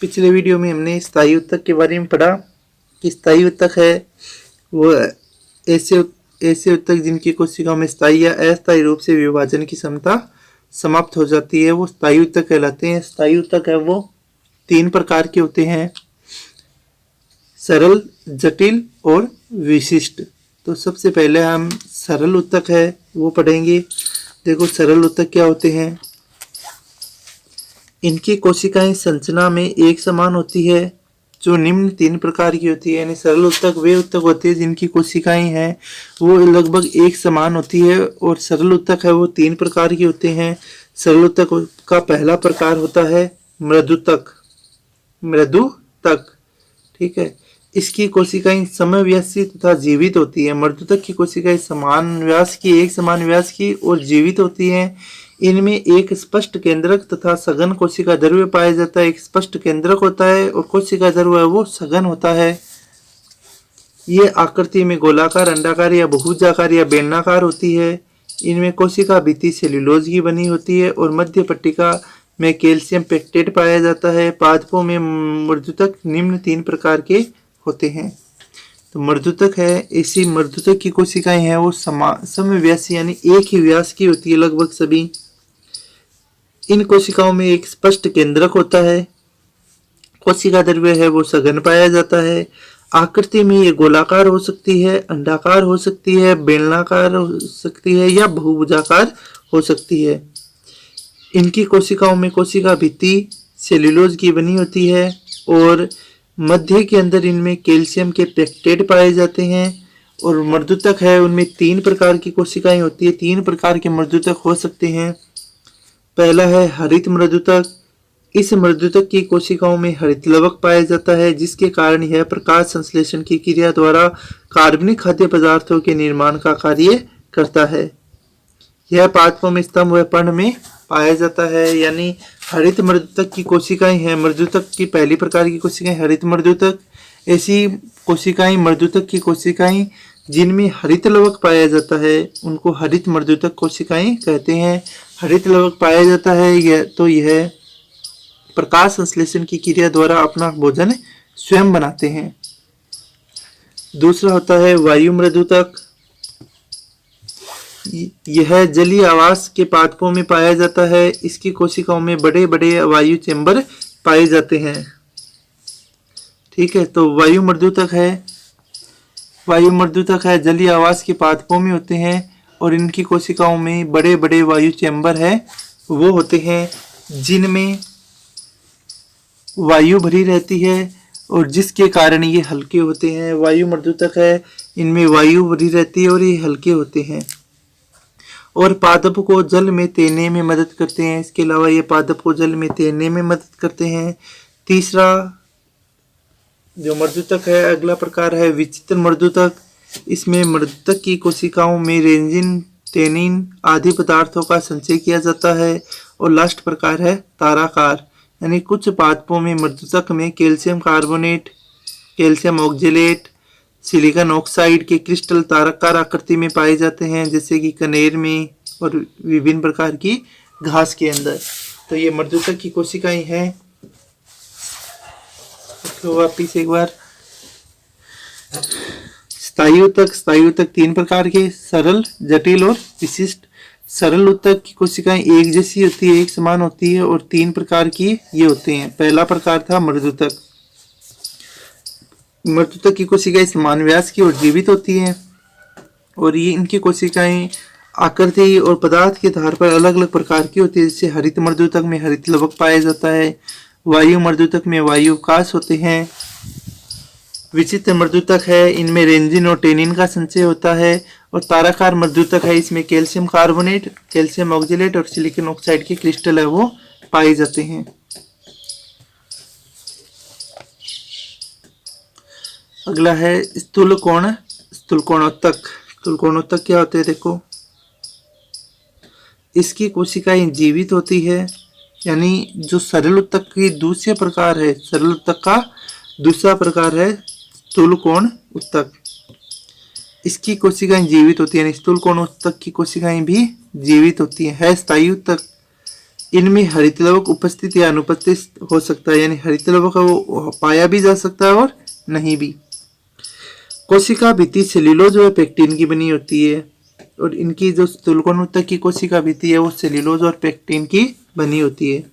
पिछले वीडियो में हमने स्थायी ऊतक के बारे में पढ़ा कि स्थायी ऊतक है वो ऐसे ऊतक जिनकी कोशिकाओं में स्थायी या अस्थायी रूप से विभाजन की क्षमता समाप्त हो जाती है, वो स्थायी ऊतक कहलाते हैं। स्थायी ऊतक है वो 3 प्रकार के होते हैं, सरल, जटिल और विशिष्ट। तो सबसे पहले हम सरल ऊतक है वो पढ़ेंगे। देखो सरल ऊतक क्या होते हैं। इनकी कोशिकाएं संरचना में एक समान होती है, जो निम्न 3 प्रकार की होती है। यानी सरल ऊतक वे ऊतक होते हैं जिनकी कोशिकाएं हैं वो लगभग एक समान होती है, और सरल ऊतक है वो 3 प्रकार की होते हैं। सरल ऊतक का पहला प्रकार होता है मृदुतक। ठीक है, इसकी कोशिकाएं समव्यासी तथा जीवित होती है। मृदुतक की कोशिकाएं समान व्यास की, एक समान व्यास की और जीवित होती हैं। इनमें एक स्पष्ट केंद्रक तथा सघन कोशिका द्रव्य पाया जाता है। एक स्पष्ट केंद्रक होता है और कोशिका द्रव्य है वो सघन होता है। ये आकृति में गोलाकार, अंडाकार या बहुभुजाकार या बेलनाकार होती है। इनमें कोशिका भित्ति सेल्यूलोज की बनी होती है और मध्य पट्टिका में कैल्शियम पेक्टेट पाया जाता है। पादपों में मृदुतक निम्न 3 प्रकार के होते हैं। तो मृदुतक है, इसी मृदुतक की कोशिकाएं हैं वो समव्यासी यानी एक ही व्यास की होती है लगभग सभी। इन कोशिकाओं में एक स्पष्ट केंद्रक होता है। कोशिका द्रव्य है वो सघन पाया जाता है। आकृति में ये गोलाकार हो सकती है, अंडाकार हो सकती है, बेलनाकार हो सकती है या बहुभुजाकार हो सकती है। इनकी कोशिकाओं में कोशिका भित्ति सेल्यूलोज की बनी होती है और मध्य के अंदर इनमें कैल्शियम के पेक्टेट पाए जाते हैं। और मृदुतक है उनमें 3 प्रकार की कोशिकाएं होती है। 3 प्रकार के मृदुतक हो सकते हैं। पहला है हरित मृदुतक। इस मृदुतक की कोशिकाओं में हरित लवक पाया जाता है, जिसके कारण यह प्रकाश संश्लेषण की क्रिया द्वारा कार्बनिक खाद्य पदार्थों के निर्माण का कार्य करता है। यह पादपों में स्तंभ व पर्ण में पाया जाता है। यानी हरित मृदुतक की कोशिकाएं हैं। मृदुतक की पहली प्रकार की कोशिकाएं हरित मृदुतक। ऐसी कोशिकाएं मृदुतक की कोशिकाएं जिनमें हरित लवक पाया जाता है उनको हरित मृदुतक कोशिकाएं कहते हैं। हरित लवक पाया जाता है यह प्रकाश संश्लेषण की क्रिया द्वारा अपना भोजन स्वयं बनाते हैं। दूसरा होता है वायु मृदुतक। यह जलीय आवास के पादपों में पाया जाता है। इसकी कोशिकाओं में बड़े बड़े वायु चैम्बर पाए जाते हैं। ठीक है, तो वायु मृदुतक है जलीय आवास के पादपों में होते हैं और इनकी कोशिकाओं में बड़े बड़े वायु चैम्बर है वो होते हैं जिनमें वायु भरी रहती है और जिसके कारण ये हल्के होते हैं। वायु मृदुतक है, इनमें वायु भरी रहती है और ये हल्के होते हैं और पादप को जल में तैरने में मदद करते हैं। इसके अलावा ये पादप को जल में तैरने में मदद करते हैं। तीसरा जो मृदुतक है अगला प्रकार है विचित्र मृदुतक। इसमें मृदुतक की कोशिकाओं में रेंजिन, टेनिन आदि पदार्थों का संचय किया जाता है। और लास्ट प्रकार है ताराकार। यानी कुछ पादपों में मृदुतक में calcium carbonate, calcium oxalate, silicon oxide के क्रिस्टल ताराकार आकृति में पाए जाते हैं, जैसे कि कनेर में और विभिन्न प्रकार की घास के अंदर। तो ये मृदुतक की कोशिकाएं हैं। तो वापिस एक बार स्थायी ऊतक 3 प्रकार के, सरल, जटिल और विशिष्ट। सरल ऊतक की कोशिकाएं एक जैसी होती है, एक समान होती है और 3 प्रकार की ये होते हैं। पहला प्रकार था मृदुतक। मृदुतक की कोशिकाएं समान व्यास की और जीवित होती हैं और ये इनकी कोशिकाएं आकृति और पदार्थ के आधार पर अलग अलग प्रकार की होती है। जैसे हरित मृदुतक में हरित लवक पाया जाता है, वायु मृदुतक में वायु अवकाश होते हैं। विचित्र मृदुतक है, इनमें रेंजिन और टेनिन का संचय होता है। और ताराकार मृदुतक है, इसमें कैल्शियम कार्बोनेट, कैल्शियम ऑक्जेलेट और सिलिकॉन ऑक्साइड के क्रिस्टल है वो पाए जाते हैं। अगला है स्थूलकोणोत्तक। स्थूलकोणोत्तक क्या होते हैं देखो, इसकी कोशिकाएं जीवित होती है। यानी जो सरल ऊतक की दूसरे प्रकार है, सरल ऊतक का दूसरा प्रकार है स्थूलकोण ऊतक। इसकी कोशिकाएं जीवित होती है। यानी स्थूलकोण ऊतक की कोशिकाएं भी जीवित होती है स्थायी ऊतक। इनमें हरितलवक उपस्थित या अनुपस्थित हो सकता है, यानी हरितलवक वो पाया भी जा सकता है और नहीं भी। कोशिका भित्ति सेल्यूलोज और पेक्टिन की बनी होती है, और इनकी जो स्थूलकोण ऊतक की कोशिका भित्ति है वो सेल्यूलोज और पेक्टिन की बनी होती है।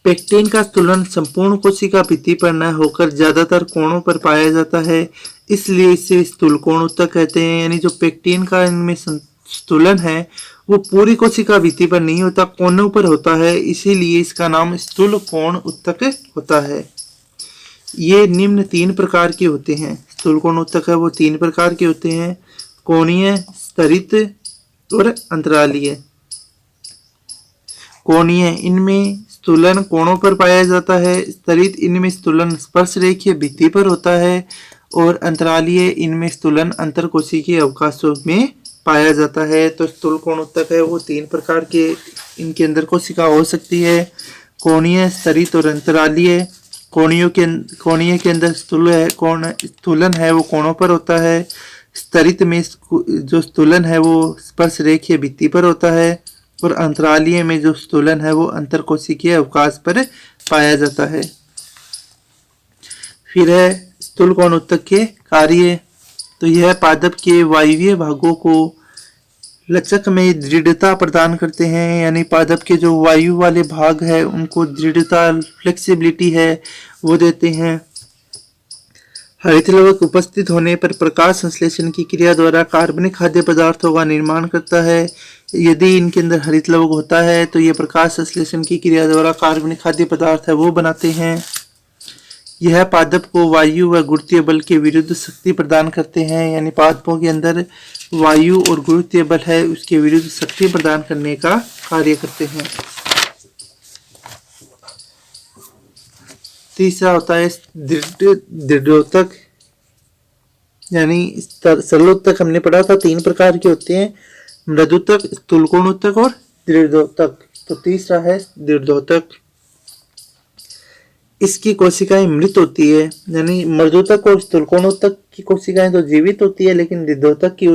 पेक्टिन का स्थूलन संपूर्ण कोशिका भित्ति पर न होकर ज्यादातर कोणों पर पाया जाता है, इसलिए इसे स्थूलकोण ऊतक कहते हैं। यानी जो पेक्टिन का इनमें स्थूलन है वो पूरी कोशिका भित्ति पर नहीं होता, कोनों पर होता है, इसीलिए इसका नाम स्थूलकोण ऊतक होता है। ये निम्न 3 प्रकार के होते हैं। स्थूलकोण ऊतक है वो 3 प्रकार के होते हैं, कोणीय, स्तरित और अंतरालीय। कोणीय, इनमें स्थूलन कोणों पर पाया जाता है। स्तरित, इनमें स्थूलन स्पर्श रेखीय भित्ति पर होता है। और अंतरालीय, इनमें स्थूलन अंतरकोशिकीय अवकाशों में पाया जाता है। तो स्थूलकोण ऊतक है वो 3 प्रकार के इनके अंदर कोशिका हो सकती है, कोणीय, स्तरित और अंतरालीय। कोणीय के अंदर स्थूलन है वो कोणों पर होता है। स्तरित में जो स्थूलन है वो स्पर्श रेखीय भित्ति पर होता है, और अंतरालीय में जो स्थूलन है वो अंतरकोशिकीय अवकाश पर पाया जाता है। फिर है स्थूलकोण ऊतक के कार्य। तो यह पादप के वायवीय भागों को लचक में दृढ़ता प्रदान करते हैं, यानी पादप के जो वायु वाले भाग है उनको दृढ़ता, फ्लेक्सिबिलिटी है वो देते हैं। हरितलवक उपस्थित होने पर प्रकाश संश्लेषण की क्रिया द्वारा कार्बनिक खाद्य पदार्थों का निर्माण करता है। यदि इनके अंदर हरितलवक होता है तो ये प्रकाश संश्लेषण की क्रिया द्वारा कार्बनिक खाद्य पदार्थ है वो बनाते हैं। यह पादप को वायु व गुरुत्वीय बल के विरुद्ध शक्ति प्रदान करते हैं, यानी पादपों के अंदर वायु और गुरुत्वीय बल है उसके विरुद्ध शक्ति प्रदान करने का कार्य करते हैं। तीसरा होता है दृढ़ोतक, यानी सरलोतक हमने पढ़ा था 3 प्रकार के होते हैं, मृदुतक, स्थूलकोण ऊतक और दृढ़ोतक। तो तीसरा है दृढ़ोतक। इसकी कोशिकाएं मृत होती है, यानी मृदुतक और स्थूलकोण ऊतक की कोशिकाएं तो जीवित होती है, लेकिन दृढ़ोतक की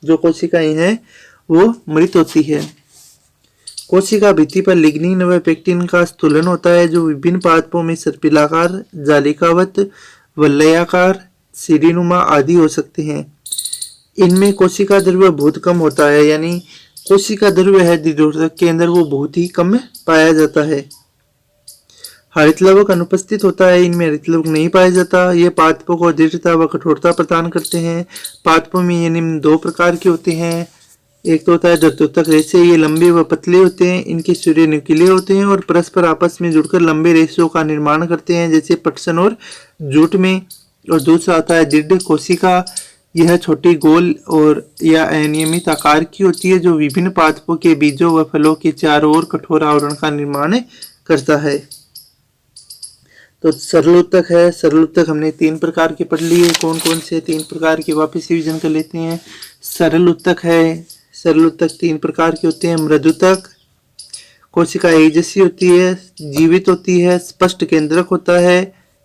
जो कोशिकाएं हैं वो मृत होती है। कोशिका भित्ति पर लिग्निन व पेक्टिन का स्थूलन होता है, जो विभिन्न पादपों में सर्पिलाकार, जालिकावत, वलयाकार, सीढ़ीनुमा आदि हो सकते हैं। इनमें कोशिका द्रव्य बहुत कम होता है, यानी कोशिका द्रव्य है दृढ़ोतक के अंदर वो बहुत ही कम पाया जाता है। हरितलवक अनुपस्थित होता है, इनमें हरितलवक नहीं पाया जाता। ये पादपों को दृढ़ता व कठोरता प्रदान करते हैं। पादपों में ये निम्न 2 प्रकार के होते हैं। एक तो होता है दृढ़ोतक रेशे, ये लंबे व पतले होते हैं, इनके सिरे नुकीले होते हैं और परस्पर आपस में जुड़कर लंबे रेशों का निर्माण करते हैं, जैसे पटसन और जूट में। और दूसरा आता है दृढ़ कोशिका, यह छोटी गोल और या अनियमित आकार की होती है, जो विभिन्न पादपों के बीजों व फलों के चारों ओर कठोर आवरण का निर्माण करता है। तो सरलोतक है, सरलोतक हमने 3 प्रकार के पढ़ लिए। कौन कौन से 3 प्रकार के वापस रिवीजन कर लेते हैं। सरल ऊतक है, सरल ऊतक 3 प्रकार के होते हैं। मृदुतक, कोशिका एक जैसी होती है, जीवित होती है, स्पष्ट केंद्रक होता है,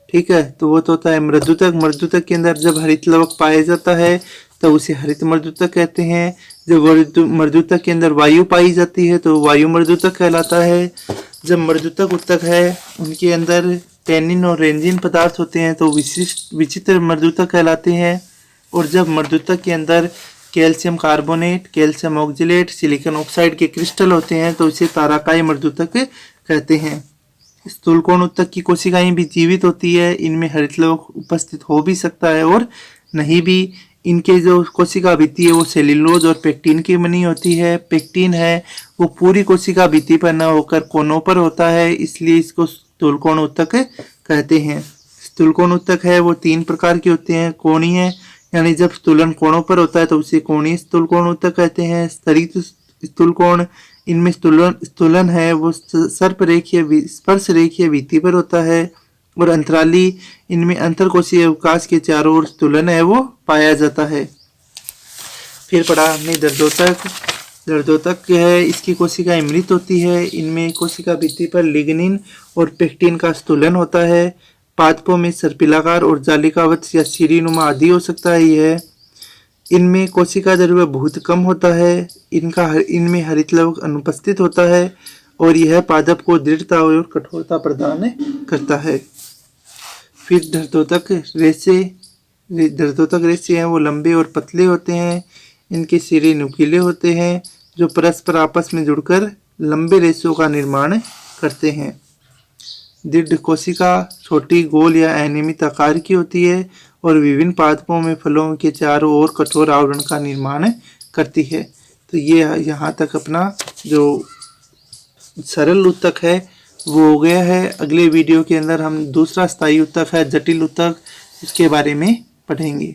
ठीक है, तो वो तो होता है मृदुतक। मृदुतक के अंदर जब हरितलवक पाया जाता है तो उसे हरित मृदुतक कहते हैं। जब मृदुतक के अंदर वायु पाई जाती है तो वायु मृदुतक कहलाता है। जब मृदुतक ऊतक है उनके अंदर टेनिन और रेंजिन पदार्थ होते हैं तो विचित्र मृदुतक कहलाते हैं। और जब मृदुतक के अंदर calcium carbonate, calcium oxalate, silicon oxide के क्रिस्टल होते हैं तो इसे ताराकाय मृदुतक कहते हैं। स्थूलकोण ऊतक की कोशिकाएं भी जीवित होती है, इनमें हरितलवक उपस्थित हो भी सकता है और नहीं भी। इनके जो कोशिका भित्ति है वो सेल्यूलोज और पेक्टिन की बनी होती है। पेक्टिन है वो पूरी कोशिका भित्ति पर न होकर कोनों पर होता है, इसलिए इसको स्थूलकोण ऊतक कहते हैं। स्थूलकोण ऊतक है वो 3 प्रकार के होते हैं। कोणीय, यानी जब स्थूलन कोणों पर होता है तो उसे कोणीय स्थूलकोण ऊतक कहते हैं। स्तरित स्थूलकोण, इनमें स्थूलन है वो सर्प रेखीय, स्पर्श रेखीय भित्ति पर होता है। और अंतराली, इनमें अंतरकोशीय अवकाश के चारों ओर स्थूलन है वो पाया जाता है। फिर पढ़ा हमने दर्दोतक। दर्दोतक है, इसकी कोशिकाएं मृत होती है, इनमें कोशिका भित्ति पर लिग्निन और पेक्टिन का स्थूलन होता है। पादपों में सर्पिलाकार और जालिकावत या सीढ़ीनुमा आदि हो सकता है। यह इनमें कोशिका द्रव्य बहुत कम होता है, इनमें हरितलवक अनुपस्थित होता है और यह पादप को दृढ़ता और कठोरता प्रदान करता है। फिर धर्तोतक रेशे हैं वो लंबे और पतले होते हैं। इनके सिरे नुकीले होते हैं जो परस्पर आपस में जुड़कर लंबे रेशों का निर्माण करते हैं। दृढ़ कोशिका छोटी, गोल या अनियमित आकार की होती है और विभिन्न पादपों में फलों के चारों ओर कठोर आवरण का निर्माण करती है। तो ये यहाँ तक अपना जो सरल ऊतक है वो हो गया है। अगले वीडियो के अंदर हम दूसरा स्थायी ऊतक है जटिल ऊतक, इसके बारे में पढ़ेंगे।